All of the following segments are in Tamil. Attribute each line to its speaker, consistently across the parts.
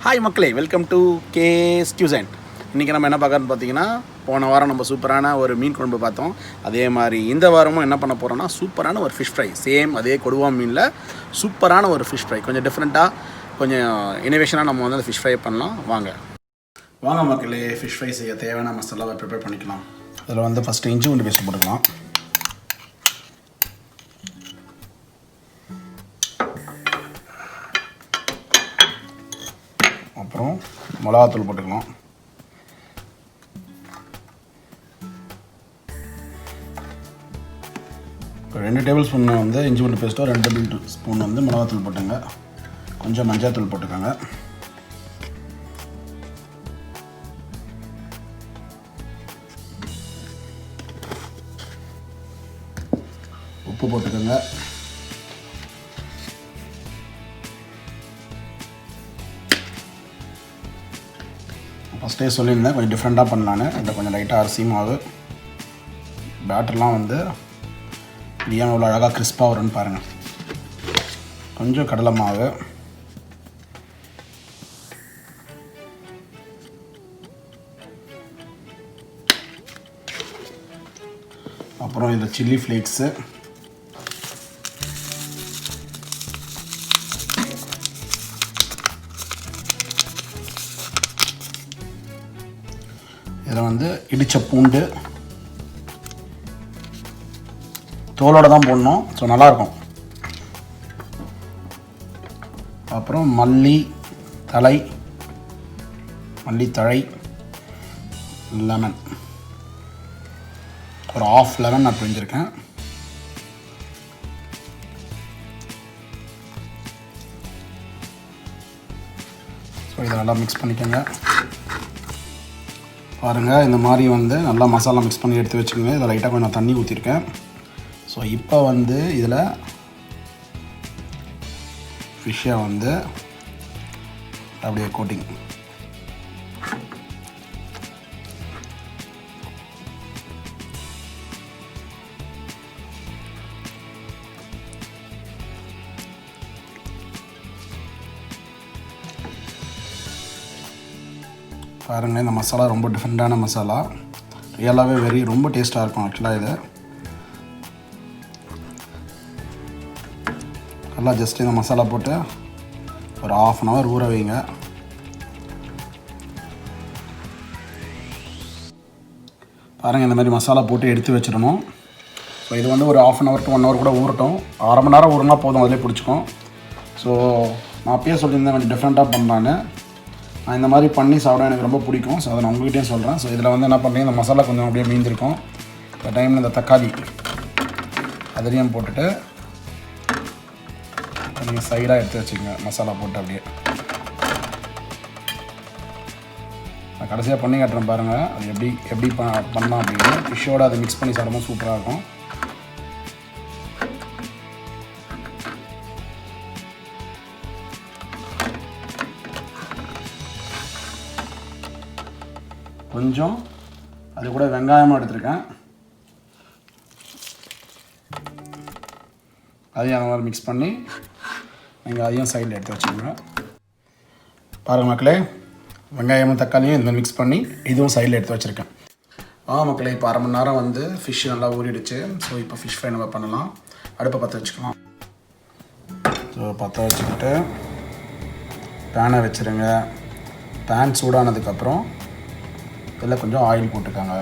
Speaker 1: ஹாய் மக்களே, வெல்கம் டு கேஸ் கியூசைன். இன்றைக்கி நம்ம என்ன பார்க்கறோன்னு பார்த்தீங்கன்னா, போன வாரம் நம்ம சூப்பரான ஒரு மீன் குழம்பு பார்த்தோம். அதே மாதிரி இந்த வாரமும் என்ன பண்ண போகிறோன்னா, சூப்பரான ஒரு ஃபிஷ் ஃப்ரை. சேம் அதே கொடுவா மீனில் சூப்பரான ஒரு ஃபிஷ் ஃப்ரை. கொஞ்சம் டிஃப்ரெண்ட்டாக, கொஞ்சம் இனோவேஷனாக நம்ம வந்து அந்த ஃபிஷ் ஃப்ரை பண்ணலாம். வாங்க மக்களே, ஃபிஷ் ஃப்ரை செய்ய தேவையான மசாலாவை ப்ரிப்பேர் பண்ணிக்கலாம். அதில் வந்து ஃபஸ்ட்டு இஞ்சி பூண்டு பேஸ்ட் போட்டுக்கலாம். அப்புறம் மிளகாத்தூள் போட்டுக்கலாம். இப்போ 2 டேபிள் ஸ்பூன் வந்து இஞ்சி பூண்டு பேஸ்ட்டோ, 2 டேபிள் ஸ்பூன் வந்து மிளகாத்தூள் போட்டுங்க. கொஞ்சம் மஞ்சள் போட்டுக்கோங்க. உப்பு போட்டுக்கோங்க. ஃபஸ்ட்டே சொல்லியிருந்தேன் கொஞ்சம் டிஃப்ரெண்ட்டாக பண்ணலான்னு. இதில் கொஞ்சம் லைட்டாக அரிசி மாவு, பேட்டர்லாம் வந்து பிரியாணி இவ்வளோ அழகாக கிறிஸ்பாக வரும்னு பாருங்கள். கொஞ்சம் கடலை மாவு, அப்புறம் இதில் சில்லி ஃப்ளேக்ஸு, இதில் வந்து இடித்த பூண்டு தோலோடு தான் போடணும், ஸோ நல்லாயிருக்கும். அப்புறம் மல்லித்தழை, லெமன், ஒரு ½ லெமன் நான் பிழிஞ்சிருக்கேன். ஸோ இதை நல்லா மிக்ஸ் பண்ணிக்கோங்க. பாருங்கள், இந்த மாதிரி வந்து நல்லா மசாலா மிக்ஸ் பண்ணி எடுத்து வச்சுக்கோங்க. இதில் லைட்டாக கொஞ்சம் தண்ணி ஊற்றிருக்கேன். ஸோ இப்போ வந்து இதில் ஃபிஷ்ஷை வந்து அப்படியே கோட்டிங். பாருங்கள், இந்த மசாலா ரொம்ப டிஃப்ரெண்ட்டான மசாலா, ரியலாகவே ரொம்ப டேஸ்ட்டாக இருக்கும். ஆக்சுவலாக இது நல்லா ஜஸ்ட் இந்த மசாலா போட்டு ஒரு ½ அன் ஹவர் ஊற வைங்க. பாருங்கள், இந்த மாதிரி மசாலா போட்டு எடுத்து வச்சிடணும். ஸோ இது வந்து ஒரு ½ அன் ஹவர் to 1 hour கூட ஊறட்டும். ½ மணி நேரம் ஊறினா போதும், அதிலே பிடிச்சிக்கும். ஸோ நான் அப்பயே சொல்லியிருந்தேன் கொஞ்சம் டிஃப்ரெண்ட்டாக பண்ணலான்னு. நான் இந்த மாதிரி பண்ணி சாப்பிட எனக்கு ரொம்ப பிடிக்கும். ஸோ அதை நான் உங்கள்கிட்டயும் சொல்கிறேன். ஸோ இதில் வந்து என்ன பண்ணுறீங்க, இந்த மசாலா கொஞ்சம் அப்படியே மீந்திருக்கும். இந்த டைமில் இந்த தக்காளி அதுலேயும் போட்டுட்டு நீங்கள் சைடாக எடுத்து வச்சுக்கோங்க. மசாலா போட்டு அப்படியே நான் கடைசியாக பண்ணி காட்டுறேன் பாருங்கள், அது எப்படி பண்ணலாம் அப்படின்னு. ஃபிஷ்ஷோடு அதை மிக்ஸ் பண்ணி சாப்பிடும்போது சூப்பராக இருக்கும். கொஞ்சம் அது கூட வெங்காயமாக எடுத்துருக்கேன், அதையும் அந்த மாதிரி மிக்ஸ் பண்ணி நீங்கள் அதையும் சைடில் எடுத்து வச்சுக்கோங்க. பாருங்கள் மக்களே, வெங்காயமும் தக்காளியும் இந்த மாதிரி மிக்ஸ் பண்ணி இதுவும் சைடில் எடுத்து வச்சுருக்கேன். மக்களே, இப்போ 1/2 மணி நேரம் வந்து ஃபிஷ் நல்லா ஊறிடுச்சு. ஸோ இப்போ ஃபிஷ் ஃப்ரை நம்ம பண்ணலாம். அடுப்பை பற்ற வச்சுக்கலாம். ஸோ பற்ற வச்சுக்கிட்டு பேனை வச்சுருங்க. பேன் சூடானதுக்கப்புறம் இதில் கொஞ்சம் ஆயில் போட்டுக்காங்க.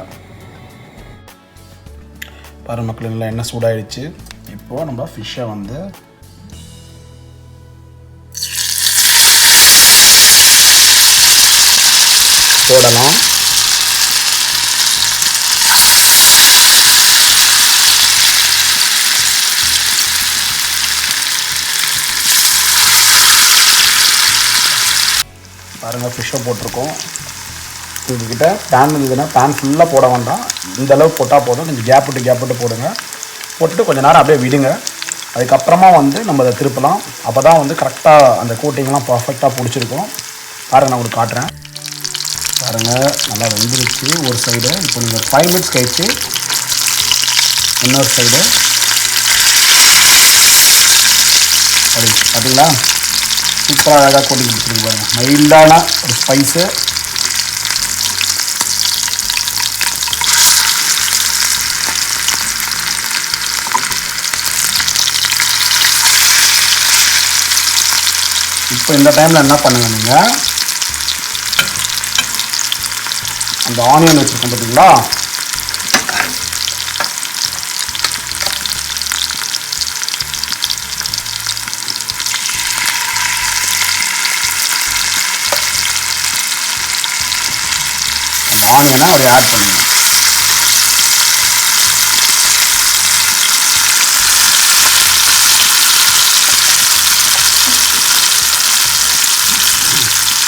Speaker 1: பாரு மக்கள், நல்லா எண்ணெய் சூடாகிடுச்சு. இப்போது நம்ம ஃபிஷ்ஷை வந்து போடலாம். பாருங்கள், ஃபிஷ்ஷை போட்டிருக்கோம். உங்கள்கிட்ட பேன் இருந்ததுன்னா பேன் ஃபுல்லாக போட வேண்டாம், இந்த அளவுக்கு போட்டால் போதும். கொஞ்சம் கேப் விட்டு போடுங்க. போட்டுட்டு கொஞ்சம் நேரம் அப்படியே விடுங்க. அதுக்கப்புறமா வந்து நம்ம அதை திருப்பலாம். அப்போ தான் வந்து கரெக்டாக அந்த கோட்டிங்லாம் பர்ஃபெக்டாக பிடிச்சிருக்கும். பாருங்கள், நான் உங்களுக்கு காட்டுறேன். பாருங்கள், நல்லா வெந்துருச்சு ஒரு சைடு. இப்போ நீங்கள் 5 minutes கழிச்சு இன்னொரு சைடு அப்படி பார்த்தீங்களா. சூப்பராக அழகாக கோட்டிங் கொடுத்துருக்கு பாருங்கள். மைல்டான ஒரு ஸ்பைஸு. இப்போ இந்த டைமில் என்ன பண்ணுங்கள், நீங்கள் அந்த ஆனியன் வச்சுருக்கோம் பார்த்தீங்களா, அந்த ஆனியனை அப்படியே ஆட் பண்ணுங்க.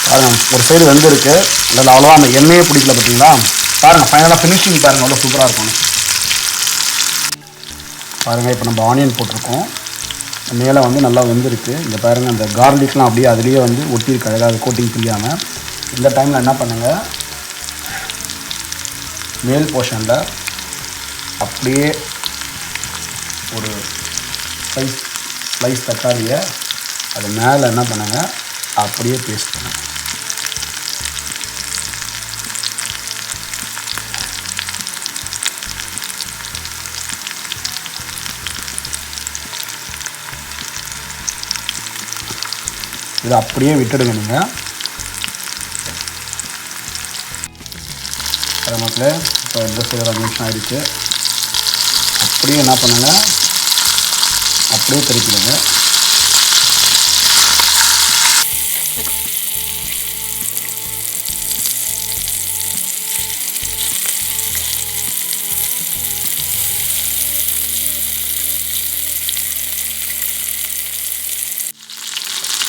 Speaker 1: பாருங்கள், ஒரு சைடு வெந்திருக்கு. இல்லை அவ்வளோவா அந்த எண்ணெயே பிடிக்கல பார்த்தீங்களா. பாருங்கள், ஃபைனலாக ஃபினிஷிங் பாருங்கள் அவ்வளோ சூப்பராக இருக்கும். பாருங்கள், இப்போ நம்ம ஆனியன் போட்டிருக்கோம், மேலே வந்து நல்லா வெந்திருக்கு. இந்த பாருங்கள், அந்த கார்லிக்லாம் அப்படியே அதுலேயே வந்து ஒட்டியிருக்கு அழகாக கோட்டிங் பிரியாமல். இந்த டைமில் என்ன பண்ணுங்கள், மேல் போர்ஷனில் அப்படியே ஒரு ஸ்லைஸ் தக்காளியை அது மேலே என்ன பண்ணுங்கள், அப்படியே பேஸ்ட் பண்ணுங்கள். இதை அப்படியே விட்டுடுங்க நீங்கள். அது மக்களே, இப்போ இந்த சைடு 2 நிமிஷம் ஆகிடுச்சு. அப்படியே என்ன பண்ணுங்கள், அப்படியே திருப்பிடுங்க.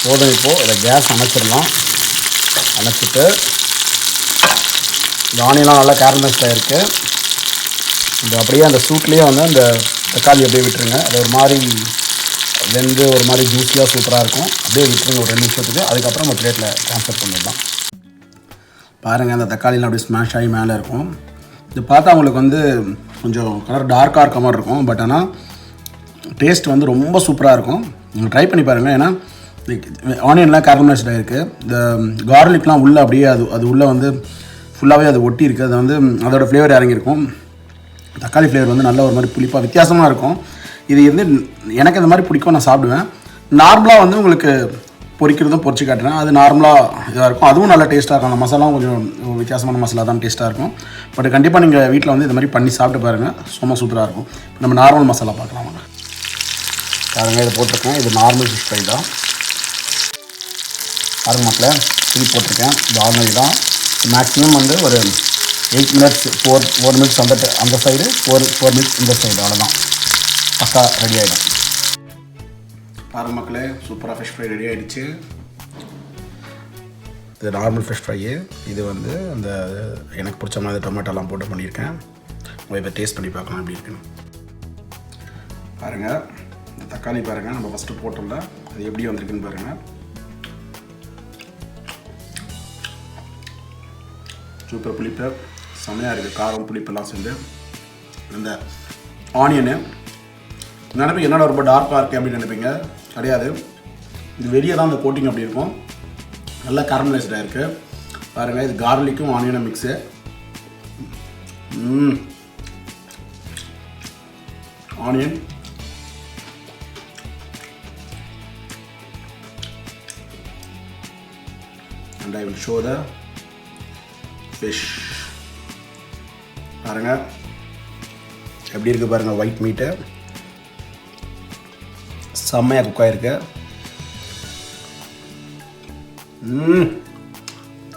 Speaker 1: போதும். இப்போது இதை கேஸ் அணைச்சிடலாம். அணைச்சிட்டு இந்த ஆனியெலாம் நல்லா கேரமலைஸ்ட் ஆகிருக்கு. இந்த அப்படியே அந்த சூட்லேயே வந்து அந்த தக்காளி அப்படியே விட்டுருங்க. அது ஒரு மாதிரி வெந்து ஒரு மாதிரி ஜூஸியாக சூப்பராக இருக்கும். அப்படியே விட்டுருங்க ஒரு 2 நிமிஷத்துக்கு. அதுக்கப்புறம் நம்ம பிளேட்டில் ட்ரான்ஸ்ஃபர் பண்ணிடலாம். பாருங்கள், அந்த தக்காளிலாம் அப்படியே ஸ்மாஷ் ஆகி மேலே இருக்கும். இது பார்த்தா உங்களுக்கு வந்து கொஞ்சம் கலர் டார்க்காக இருக்க மாதிரி இருக்கும். பட் ஆனால் டேஸ்ட் வந்து ரொம்ப சூப்பராக இருக்கும். நீங்கள் ட்ரை பண்ணி பாருங்கள். ஏன்னா ஆனியன்லாம் கேரமலைஸ்ட் ஆகிருக்கு. இந்த கார்லிக்லாம் உள்ளே அப்படியே அது உள்ளே வந்து ஃபுல்லாகவே அது ஒட்டி இருக்குது. அது வந்து அதோடய ஃப்ளேவர் இறங்கியிருக்கும். தக்காளி ஃப்ளேவர் வந்து நல்ல ஒரு மாதிரி புளிப்பாக வித்தியாசமாக இருக்கும். இது வந்து எனக்கு இந்த மாதிரி பிடிக்கும், நான் சாப்பிடுவேன். நார்மலாக வந்து உங்களுக்கு பொரிக்கிறதும் பொரிச்சு காட்டுறேன். அது நார்மலாக இதாக இருக்கும். அதுவும் நல்லா டேஸ்ட்டாக இருக்கும். அந்த மசாலாவும் கொஞ்சம் வித்தியாசமான மசாலா தான் டேஸ்ட்டாக இருக்கும். பட் கண்டிப்பாக நீங்கள் வீட்டில் வந்து இது மாதிரி பண்ணி சாப்பிட்டு பாருங்கள், சும்மா சூப்பராக இருக்கும். இப்போ நம்ம நார்மல் மசாலா பார்க்கலாம் வாங்க. பாருங்கள், இதை போட்டிருக்கேன். இது நார்மல் ஃபிஷ் ஃப்ரை தான். பாருங்கள் மக்களே, சில்லி போட்டிருக்கேன். இது ஆர்டினரி தான். மேக்ஸிமம் வந்து ஒரு 8 மினிட்ஸ் 4 மினிட்ஸ் அந்த சைடு 4 மினிட்ஸ் இந்த சைடு, அவ்வளோதான். பக்கா ரெடி ஆகிடும். பாருங்கள் மக்களே, சூப்பராக ஃபிஷ் ஃப்ரை ரெடி ஆகிடுச்சு. இது நார்மல் ஃபிஷ் ஃப்ரையு. இது வந்து அந்த எனக்கு பிடிச்ச மாதிரி டொமேட்டோலாம் போட்டு பண்ணியிருக்கேன். உங்கள் இப்போ டேஸ்ட் பண்ணி பார்க்கலாம் எப்படி இருக்குன்னு. பாருங்கள், இந்த தக்காளி பாருங்கள், நம்ம ஃபஸ்ட்டு போட்டோம்ல அது எப்படி வந்திருக்குன்னு பாருங்கள். சூப்பர் புளிப்பு, செம்மையாக இருக்குது. காரம் புளிப்பெல்லாம் சேர்ந்து இந்த ஆனியனு நினைப்பீங்க என்னடா ரொம்ப டார்க்காக இருக்குது அப்படின்னு நினைப்பீங்க. கிடையாது, இது வெளியே தான் அந்த கோட்டிங் அப்படி இருக்கும். நல்லா கேரமலைஸ்டாக இருக்குது. பாருங்கள், இது கார்லிக்கும் ஆனியனும் mix. Onion and I will show the fish. பாருங்கள் எப்படி இருக்குது பாருங்கள். ஒயிட் மீட்டு செம்மையாக குக் ஆகிருக்கு.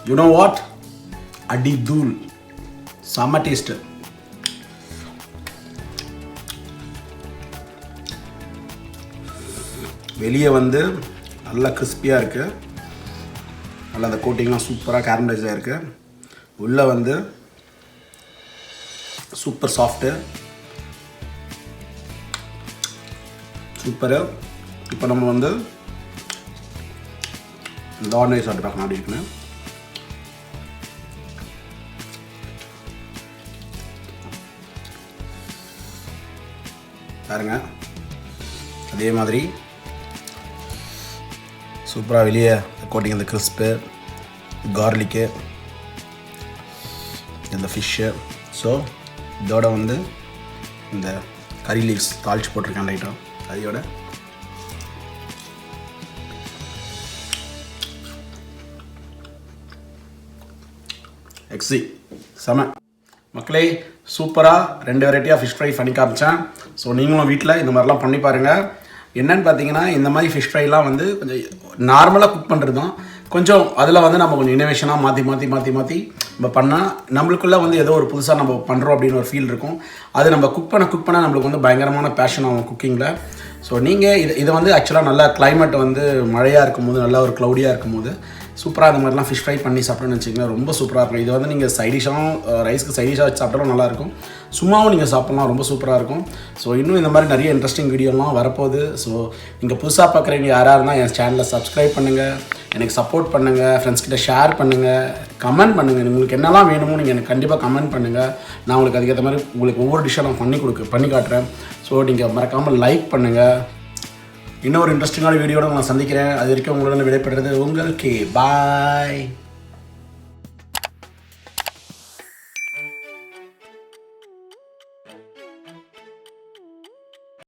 Speaker 1: யூ நோ வாட், அடி தூள், செம்ம டேஸ்ட்டு. வெளியே வந்து நல்லா கிறிஸ்பியாக இருக்குது. நல்லா அந்த கோட்டிங்லாம் சூப்பராக கேரமலைஸாக இருக்குது. உள்ளே வந்து சூப்பர் சாஃப்ட்டு, சூப்பரு. இப்போ நம்ம வந்து இந்த ஆர்டினரி சாப்பிட்டு பார்க்கலாம் அப்படி இருக்குன்னு. பாருங்க, அதே மாதிரி சூப்பராக வெளியே கோட்டிங் இந்த கிறிஸ்பு கார்லிக்கு இந்த ஃபிஷ்ஷு. ஸோ இதோட வந்து இந்த கறி லீவ்ஸ் தாளித்து போட்டிருக்கேன் லைட்டாக அதையோட. எக்ஸி செம மக்களே, சூப்பராக 2 வெரைட்டியாக ஃபிஷ் ஃப்ரை பண்ணி காமிச்சேன். ஸோ நீங்களும் வீட்டில் இந்த மாதிரிலாம் பண்ணி பாருங்கள். என்னென்னு பார்த்தீங்கன்னா இந்த மாதிரி ஃபிஷ் ஃப்ரைலாம் வந்து கொஞ்சம் நார்மலாக குக் பண்ணுறது தான். கொஞ்சம் அதில் வந்து நம்ம கொஞ்சம் இனோவேஷனாக மாற்றி நம்ம பண்ணால் நம்மளுக்குள்ளே வந்து ஏதோ ஒரு புதுசாக நம்ம பண்ணுறோம் அப்படின்னு ஒரு ஃபீல் இருக்கும். அது நம்ம குக் பண்ண நம்மளுக்கு வந்து பயங்கரமான பேஷன் ஆகும் குக்கிங்கில். ஸோ நீங்கள் இதை வந்து ஆக்சுவலாக நல்லா கிளைமேட் வந்து மழையாக இருக்கும்போது நல்லா ஒரு க்ளவுடியாக இருக்கும்போது சூப்பராக அந்த மாதிரிலாம் ஃபிஷ் ஃப்ரை பண்ணி சாப்பிட்டோன்னு வச்சிங்கன்னா ரொம்ப சூப்பராக இருக்கும். இது வந்து நீங்கள் சைடிஷாகவும் ரைஸ்க்கு சைடிஷாக வச்சு சாப்பிட்டாலும் நல்லாயிருக்கும், சும்மாவும் நீங்கள் சாப்பிட்லாம், ரொம்ப சூப்பராக இருக்கும். ஸோ இன்னும் இந்த மாதிரி நிறைய இன்ட்ரெஸ்டிங் வீடியோலாம் வரப்போகுது. ஸோ நீங்கள் புதுசாக பார்க்குறீங்க யாராக இருந்தால் என் சேனலை சப்ஸ்கிரைப் பண்ணுங்கள், எனக்கு சப்போர்ட் பண்ணுங்கள், ஃப்ரெண்ட்ஸ்கிட்ட ஷேர் பண்ணுங்கள், கமெண்ட் பண்ணுங்கள். உங்களுக்கு என்னெல்லாம் வேணுமோ நீங்கள் எனக்கு கண்டிப்பாக கமெண்ட் பண்ணுங்கள். நான் உங்களுக்கு அதுக்கேற்ற மாதிரி உங்களுக்கு ஒவ்வொரு டிஷ்ஷாக நான் பண்ணி காட்டுறேன். ஸோ நீங்கள் மறக்காமல் லைக் பண்ணுங்கள். இன்னொரு இன்ட்ரெஸ்டிங்கான வீடியோட நான் சந்திக்கிறேன். அது வரைக்கும் உங்களுடன் விடைபெறுறது உங்கள் கே. பாய்.